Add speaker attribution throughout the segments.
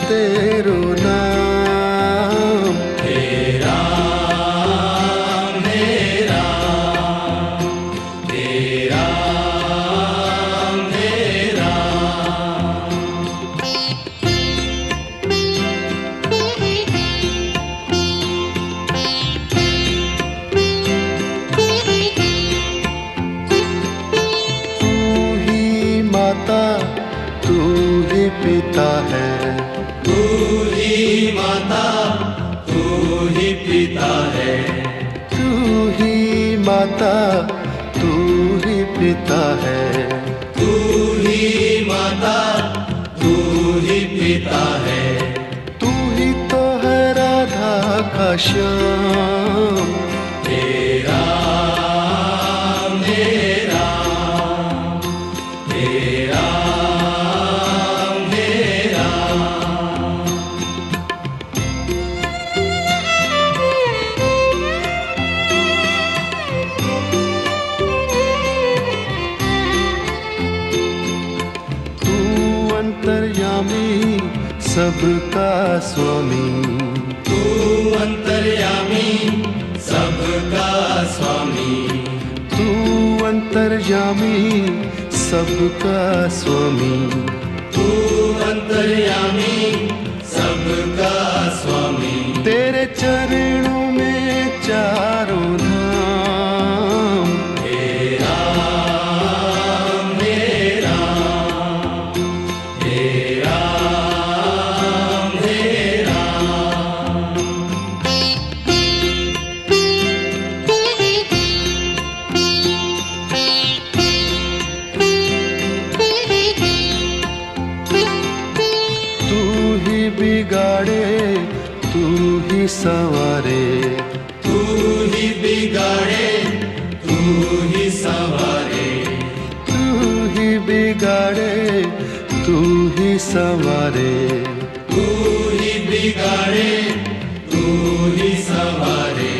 Speaker 1: तेरो नाम।
Speaker 2: हे राम हे राम हे राम हे राम।
Speaker 1: तू ही माता तू ही पिता है,
Speaker 2: तू ही माता तू ही पिता है,
Speaker 1: तू ही माता तू ही पिता है।
Speaker 2: तू ही माता तू ही पिता है।
Speaker 1: तू ही तो है राधा का श्याम।
Speaker 2: हे राम हे राम हे राम हे राम।
Speaker 1: तू अंतर्यामी सबका स्वामी,
Speaker 2: तू अंतर्यामी सबका स्वामी,
Speaker 1: तू अंतर्यामी सबका स्वामी।
Speaker 2: तू अंतर्यामी सबका स्वामी।
Speaker 1: तेरे चरणों में चारों धाम।
Speaker 2: हे राम हे राम हे राम हे राम।
Speaker 1: तू ही बिगाड़े तू ही संवारे,
Speaker 2: तू ही बिगाड़े तू ही संवारे,
Speaker 1: तू ही बिगाड़े तू ही संवारे।
Speaker 2: तू ही बिगाड़े तू ही संवारे।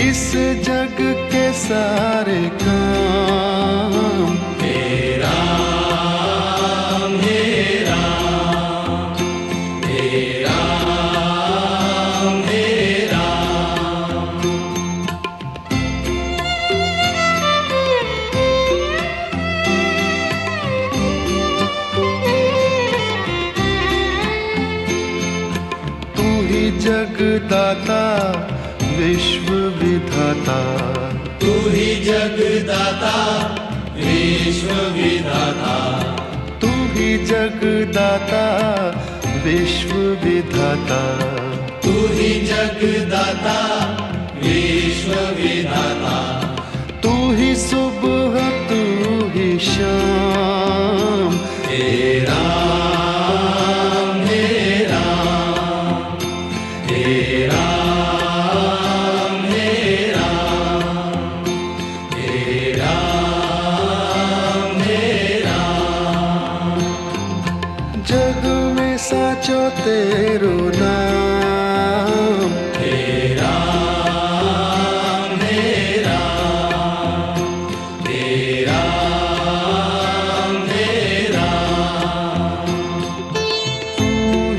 Speaker 1: इस जग के सारे काम।
Speaker 2: हे राम हे राम हे राम हे राम।
Speaker 1: तू ही जगदाता विश्व विधाता,
Speaker 2: तू ही जगदाता विश्व विधाता,
Speaker 1: तू ही जगदाता विश्व विधाता।
Speaker 2: तू ही जगदाता विश्व विधाता।
Speaker 1: तू ही सुबह तू ही शाम।
Speaker 2: हे राम हे राम हे राम हे राम हे राम हे राम।
Speaker 1: जग में साचो तेरो नाम।
Speaker 2: हे राम हे राम हे राम हे राम।
Speaker 1: तू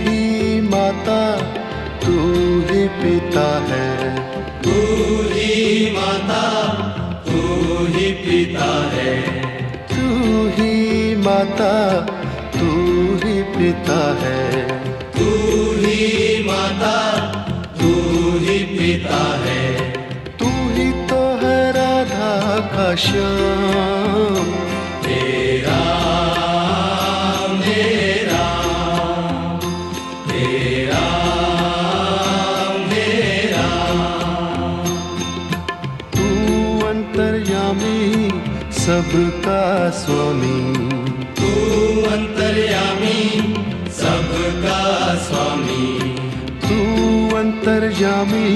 Speaker 1: ही माता तू ही पिता है,
Speaker 2: तू ही माता तू ही पिता है,
Speaker 1: तू ही माता तू ही पिता है।
Speaker 2: तू ही माता तू ही पिता है।
Speaker 1: तू ही तो है राधा का श्याम।
Speaker 2: हे राम हे राम हे राम हे राम।
Speaker 1: तू अंतर्यामी सबका स्वामी,
Speaker 2: तू अंतर्यामी सबका स्वामी,
Speaker 1: तू अंतर्यामी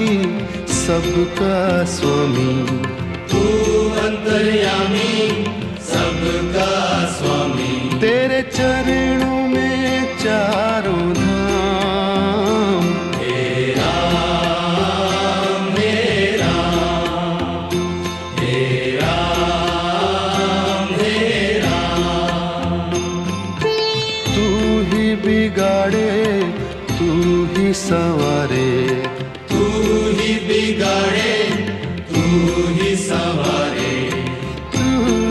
Speaker 1: सबका स्वामी।
Speaker 2: तू अंतर्यामी सबका स्वामी।
Speaker 1: तेरे चरणों में चारों धाम।
Speaker 2: हे राम हे राम हे राम हे राम।
Speaker 1: तू ही बिगाड़े संवारे,
Speaker 2: तू ही बिगाड़े तू ही संवारे,
Speaker 1: तू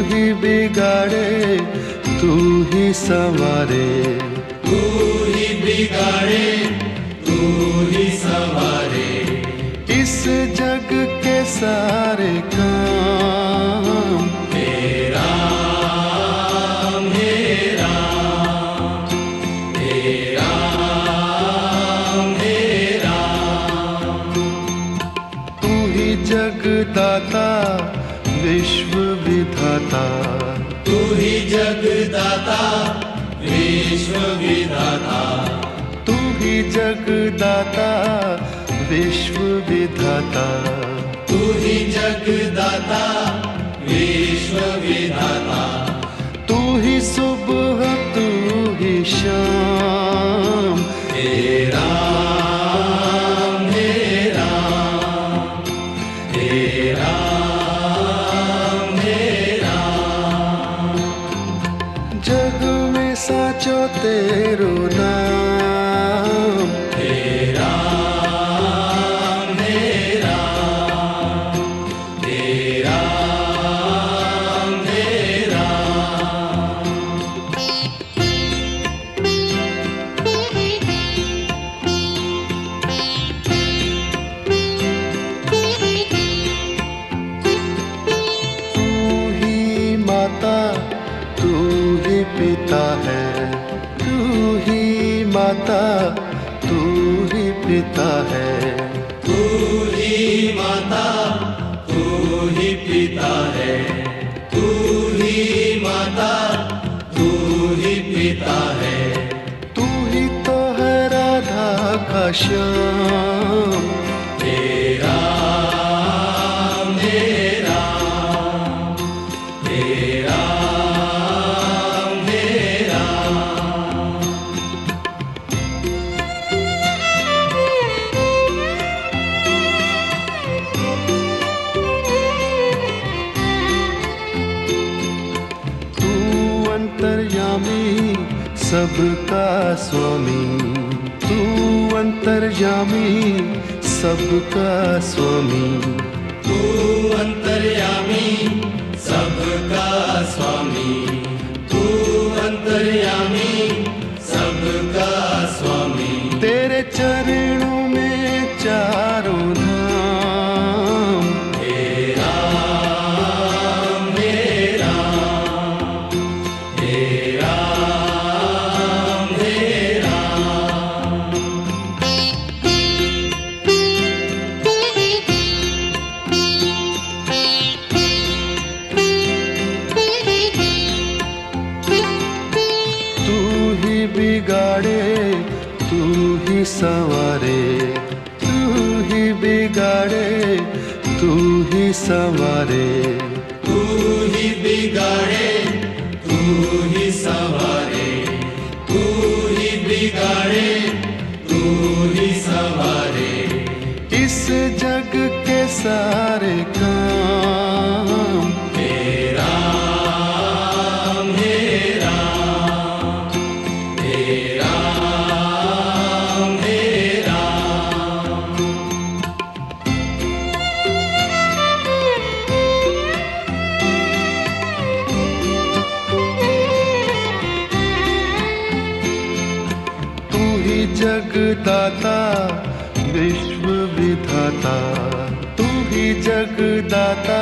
Speaker 1: ही बिगाड़े तू ही संवारे,
Speaker 2: तू ही बिगाड़े तू ही संवारे,
Speaker 1: इस जग के सारे काम।
Speaker 2: हे राम हे राम, हे राम हे राम,
Speaker 1: तू ही जगदाता विश्व विधाता,
Speaker 2: तू ही जगदाता विश्व विधाता,
Speaker 1: तू ही जगदाता विश्व विधाता,
Speaker 2: तू ही जगदाता विश्व विधाता,
Speaker 1: तू ही सुबह तू ही शाम।
Speaker 2: हे राम हे राम, हे राम हे राम,
Speaker 1: जग में साचो तेरो नाम।
Speaker 2: हे राम हे राम, हे राम हे राम,
Speaker 1: तू ही माता तू ही पिता है, तू ही माता तू ही पिता है,
Speaker 2: तू ही माता तू ही पिता है, तू ही माता तू ही पिता है,
Speaker 1: तू ही तो है राधा का श्याम।
Speaker 2: हे राम हे राम, हे राम हे राम,
Speaker 1: तू अंतर्यामी सबका स्वामी, तू अंतर्यामी सबका स्वामी,
Speaker 2: तू अंतर्यामी सबका स्वामी, तू अंतर्यामी सबका स्वामी,
Speaker 1: तेरे चरणों में चारों धाम।
Speaker 2: हे राम हे राम, हे राम हे राम,
Speaker 1: तू ही बिगाड़े तू ही संवारे, तू ही बिगाड़े तू ही संवारे,
Speaker 2: तू ही बिगाड़े तू ही संवारे, तू ही बिगाड़े तू ही संवारे,
Speaker 1: इस जग के सारे काम।
Speaker 2: हे राम हे राम, हे राम हे राम,
Speaker 1: तू ही जगदाता विश्व विधाता, तू ही जगदाता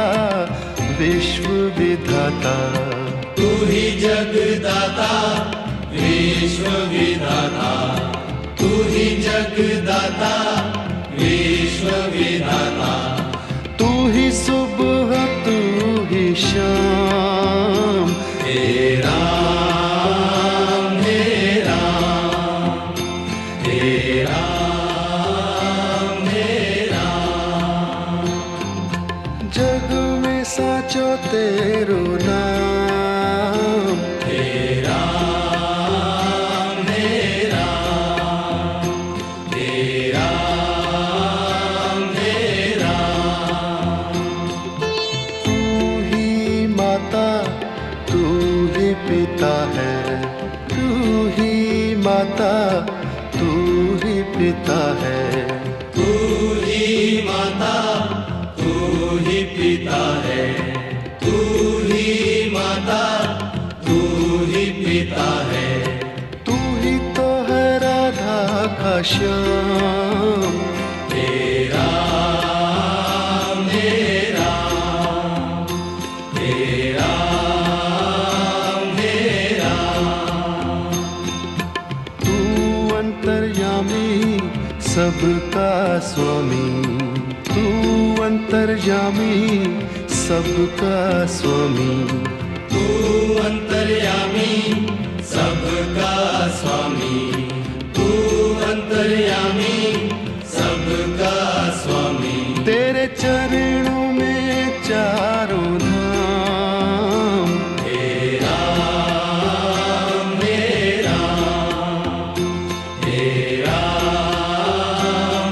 Speaker 1: विश्व विधाता,
Speaker 2: तू ही जगदाता विश्व विधाता, तू ही जगदाता विश्व विधाता,
Speaker 1: तू ही सुबह तू ही शाम।
Speaker 2: हे राम हे राम, हे राम हे राम,
Speaker 1: जग में साचो तेरो नाम।
Speaker 2: हे राम हे राम, हे राम हे राम,
Speaker 1: तू ही माता तू ही पिता है, तू ही माता तू ही पिता है,
Speaker 2: तू ही माता, तू ही पिता है, तू ही माता, तू ही पिता है।
Speaker 1: तू ही तो है राधा का श्याम,
Speaker 2: तेरा मेरा, तेरा मेरा।
Speaker 1: तू अंतर्यामी सबका स्वामी, तू अंतर्यामी सबका स्वामी,
Speaker 2: तू अंतर्यामी सबका स्वामी, तू अंतर्यामी सबका स्वामी।
Speaker 1: तेरे चरणों में चारों धाम,
Speaker 2: तेरा मेरा, तेरा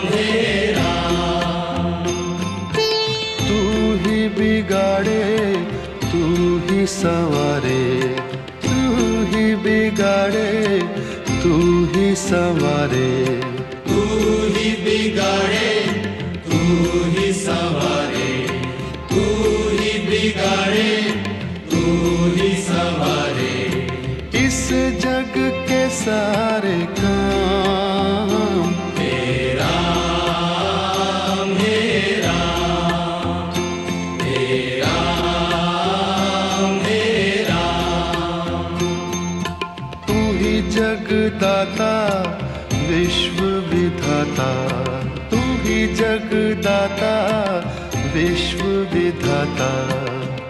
Speaker 2: मेरा।
Speaker 1: तू ही बिगाड़े तू ही संवारे, तू ही बिगाड़े तू ही संवारे,
Speaker 2: तू ही बिगाड़े, तू ही संवारे, तू ही बिगाड़े, तू ही संवारे।
Speaker 1: इस जग के सारे काम,
Speaker 2: तेरा मेरा, तेरा मेरा।
Speaker 1: तू ही जगदाता विश्व विधाता, तू ही जगदाता विश्व विधाता,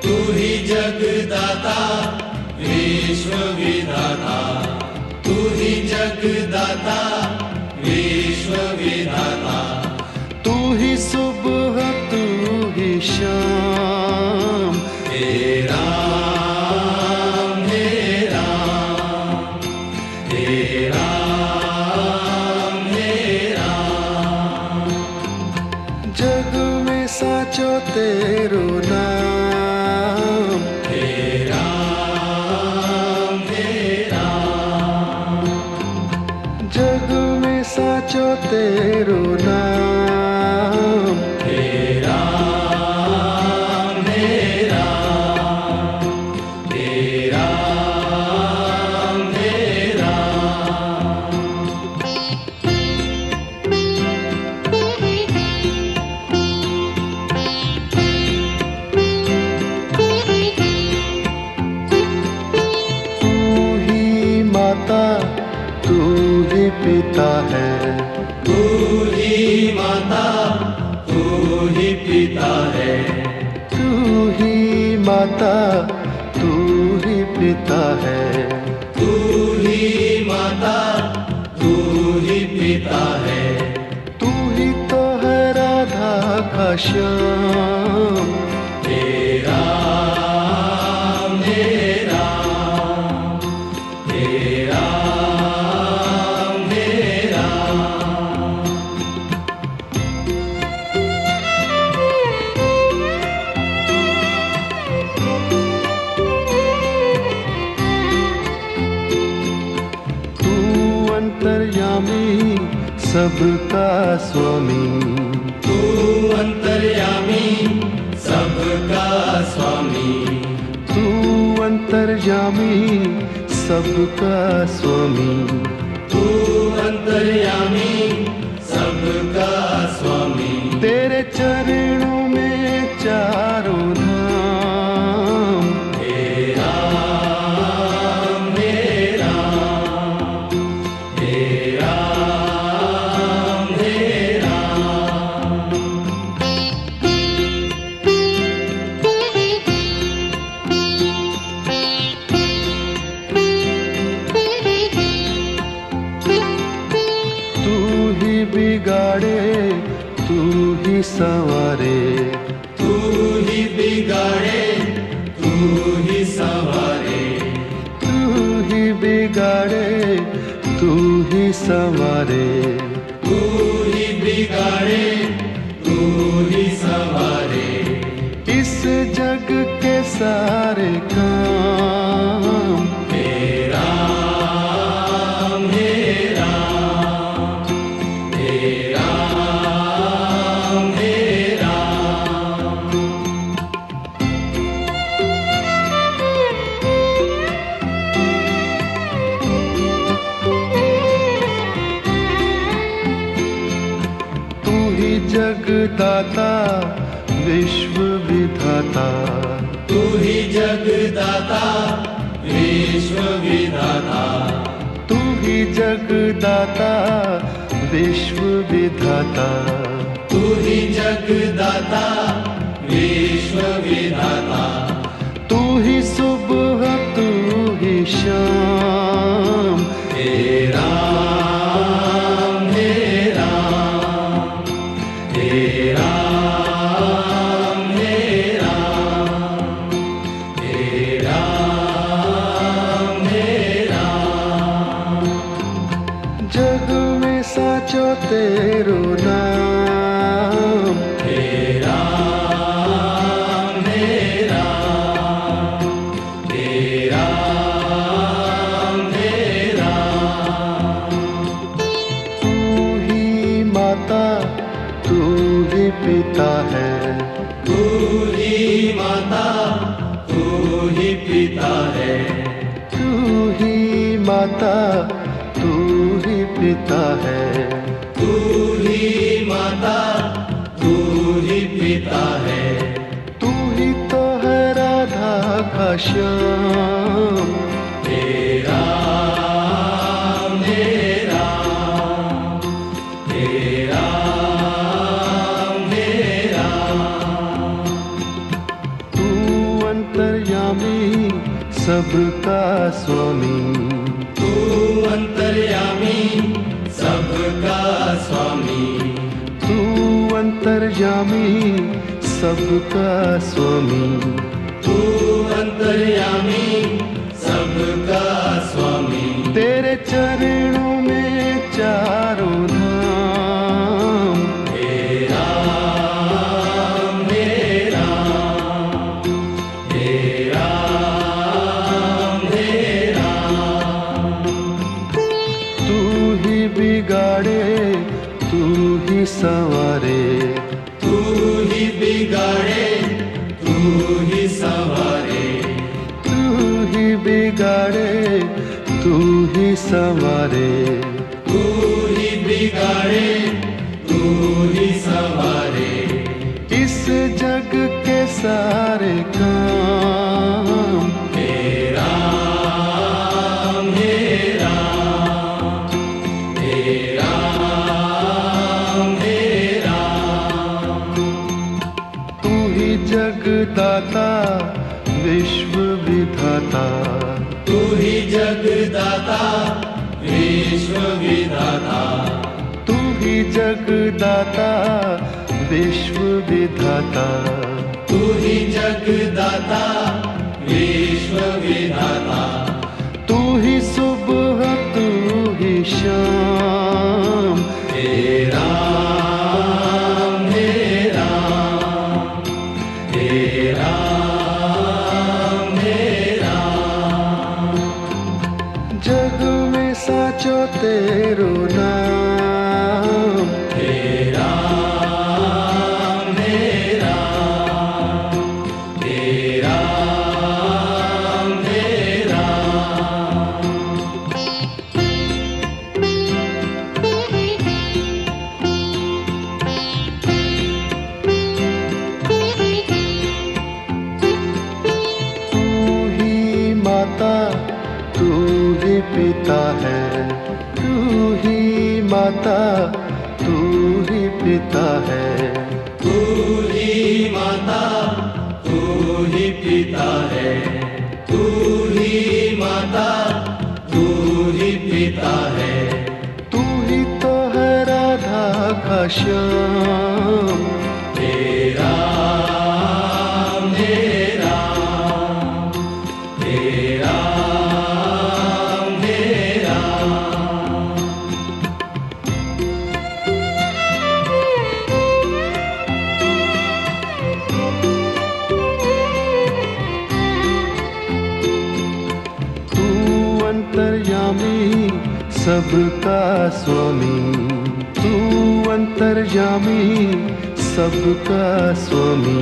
Speaker 2: तू ही जगदाता विश्व विधाता, तू ही जगदाता विश्व विधाता।
Speaker 1: तू ही सुबह तू ही शाम,
Speaker 2: तेरा मेरा, तेरा मेरा।
Speaker 1: जग में साचो तेरो नाम,
Speaker 2: तेरा मेरा,
Speaker 1: जग में साचो तेरो नाम।
Speaker 2: तेरा मेरा, तेरा मेरा।
Speaker 1: तू ही माता तू ही पिता है,
Speaker 2: तू ही माता, तू ही पिता है,
Speaker 1: तू ही माता तू ही पिता है,
Speaker 2: तू ही माता, तू ही पिता है।
Speaker 1: तू ही तो है राधा का श्याम,
Speaker 2: तेरा मेरा, तेरा मेरा।
Speaker 1: तू अंतर्यामी सबका स्वामी,
Speaker 2: तू अंतर्यामी सबका स्वामी,
Speaker 1: तू अंतर्यामी सबका स्वामी,
Speaker 2: तू अंतर्यामी सबका स्वामी।
Speaker 1: तेरे चरणों में चारों धाम,
Speaker 2: तेरा मेरा, तेरा मेरा।
Speaker 1: तू ही बिगाड़े तू ही संवारे,
Speaker 2: तू ही बिगाड़े, तू ही संवारे,
Speaker 1: तू ही बिगाड़े तू ही संवारे।
Speaker 2: तू ही बिगाड़े, तू ही संवारे।
Speaker 1: इस जग के सारे काम,
Speaker 2: तेरा मेरा,
Speaker 1: जगदाता विश्व विधाता,
Speaker 2: तू ही जगदाता विश्व विधाता,
Speaker 1: तू ही जगदाता विश्व विधाता,
Speaker 2: तू ही जगदाता विश्व विधाता,
Speaker 1: तू ही सुबह तू ही शाम,
Speaker 2: हे राम हे राम, हे राम हे राम, हे राम हे राम।
Speaker 1: जग में साचो तेरो नाम,
Speaker 2: हे राम हे राम, हे राम हे राम।
Speaker 1: तू ही माता तू ही पिता है,
Speaker 2: तू ही माता तू ही पिता है,
Speaker 1: तू ही माता तू ही पिता है,
Speaker 2: तू ही माता तू ही पिता है,
Speaker 1: तू ही तो है राधा का श्याम,
Speaker 2: हे राम हे राम, हे राम हे राम।
Speaker 1: तू अंतर्यामी सबका स्वामी,
Speaker 2: तू अंतर्यामी सबका स्वामी,
Speaker 1: तू अंतर्यामी सबका स्वामी,
Speaker 2: तू अंतर्यामी सबका स्वामी।
Speaker 1: तेरे चरणों में चारों धाम,
Speaker 2: हे राम हे राम, हे राम हे राम।
Speaker 1: तू ही बिगाड़े तू ही संवारे,
Speaker 2: तू ही बिगाड़े तू ही संवारे,
Speaker 1: तू ही बिगाड़े तू ही संवारे,
Speaker 2: तू ही बिगाड़े तू ही संवारे।
Speaker 1: इस जग के सारे काम,
Speaker 2: हे राम हे राम, हे राम हे राम।
Speaker 1: तू ही जगदाता विश्व विधाता,
Speaker 2: तू ही जगदाता विश्व विधाता,
Speaker 1: तू ही जगदाता विश्व विधाता,
Speaker 2: तू ही जगदाता विश्व विधाता,
Speaker 1: तू ही सुबह तू ही शाम,
Speaker 2: हे राम हे राम, हे राम हे राम।
Speaker 1: जग में साचो तेरो नाम,
Speaker 2: हे राम हे राम, हे राम हे राम।
Speaker 1: तू ही माता तू ही पिता है, तू ही माता तू ही पिता है,
Speaker 2: तू ही माता तू ही पिता है, तू ही माता तू ही पिता है,
Speaker 1: तू ही तो है राधा का श्याम,
Speaker 2: हे राम हे राम, हे राम हे राम।
Speaker 1: तू अंतर्यामी सबका स्वामी, तू अंतर्यामी सबका स्वामी,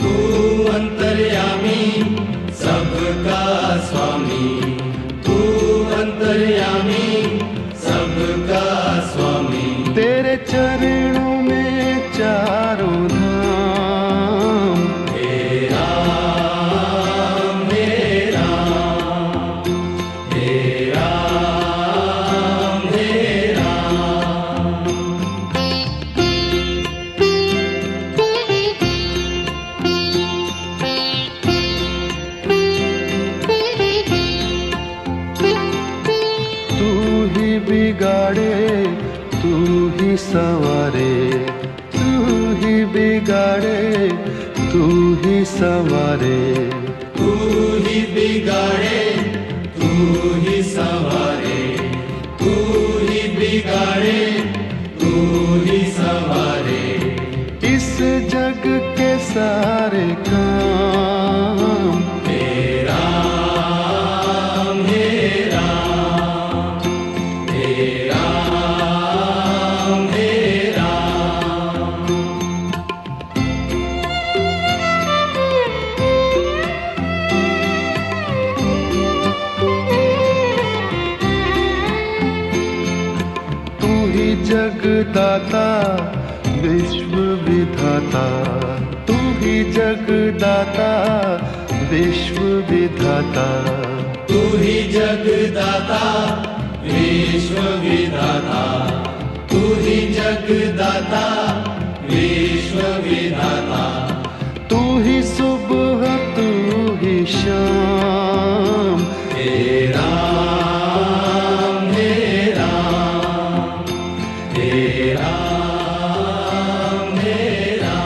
Speaker 2: तू अंतर्यामी सबका स्वामी, तू अंतर्यामी सबका स्वामी।
Speaker 1: तेरे चरणों में ही संवारे, तू ही बिगाड़े, तू ही संवारे,
Speaker 2: तू ही बिगाड़े, तू ही संवारे, तू ही बिगाड़े, तू ही संवारे।
Speaker 1: इस जग के सारे काम
Speaker 2: तेरा मेरा, तेरा मेरा।
Speaker 1: तू ही जगदाता विश्व विधाता, तू ही जगदाता विश्व विधाता,
Speaker 2: तू ही जगदाता विश्व विधाता, तू ही जगदाता विश्व विधाता।
Speaker 1: तू ही सुबह तू ही शाम,
Speaker 2: तेरा मेरा, तेरा मेरा।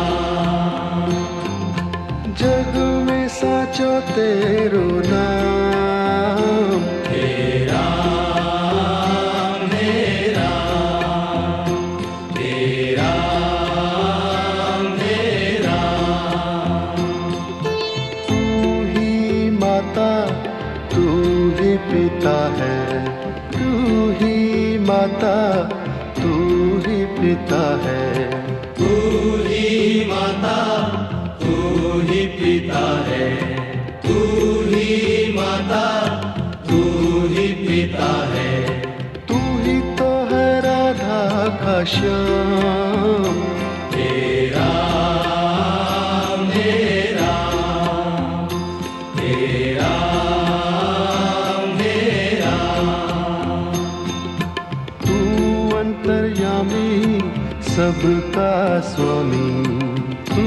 Speaker 1: जग में साचो तेरो नाम,
Speaker 2: तेरा मेरा, तेरा मेरा।
Speaker 1: तू ही माता तू ही पिता है, तू ही माता तू ही पिता है,
Speaker 2: तू ही माता, तू ही पिता है, तू ही माता, तू ही पिता है।
Speaker 1: तू ही तो है राधा का श्याम,
Speaker 2: तेरा मेरा, तेरा मेरा।
Speaker 1: तू अंतर्यामी सबका स्वामी, तू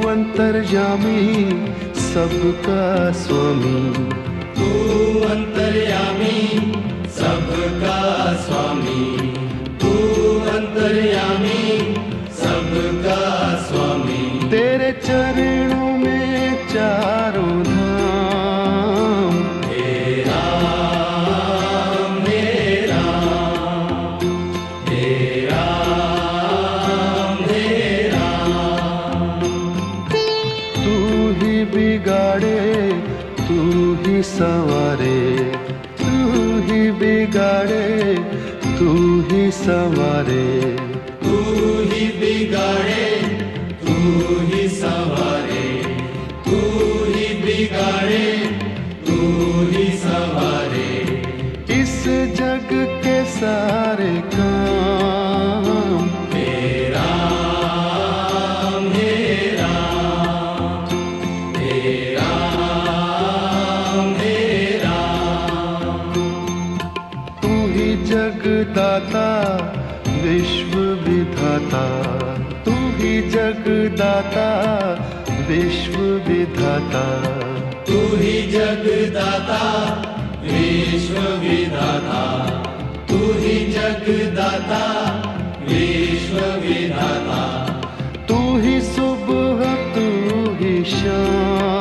Speaker 1: अंतर्यामी सबका स्वामी,
Speaker 2: तू अंतर्यामी सबका स्वामी, तू अंतर्यामी सबका स्वामी।
Speaker 1: तेरे चरणों में चारों धाम,
Speaker 2: तेरा मेरा, तेरा मेरा।
Speaker 1: तू ही बिगाड़े, तू ही संवारे, तू ही बिगाड़े, तू ही संवारे,
Speaker 2: तू ही बिगाड़े, तू ही संवारे, तू ही बिगाड़े, तू ही संवारे।
Speaker 1: इस जग के सारे काम
Speaker 2: तेरा मेरा, तेरा मेरा।
Speaker 1: तू ही जगदाता विश्व विधाता, तू ही जगदाता विश्व विधाता,
Speaker 2: तू ही जगदाता विश्व विधाता, तू ही जगदाता विश्व विधाता।
Speaker 1: तू ही सुबह तू ही शाम,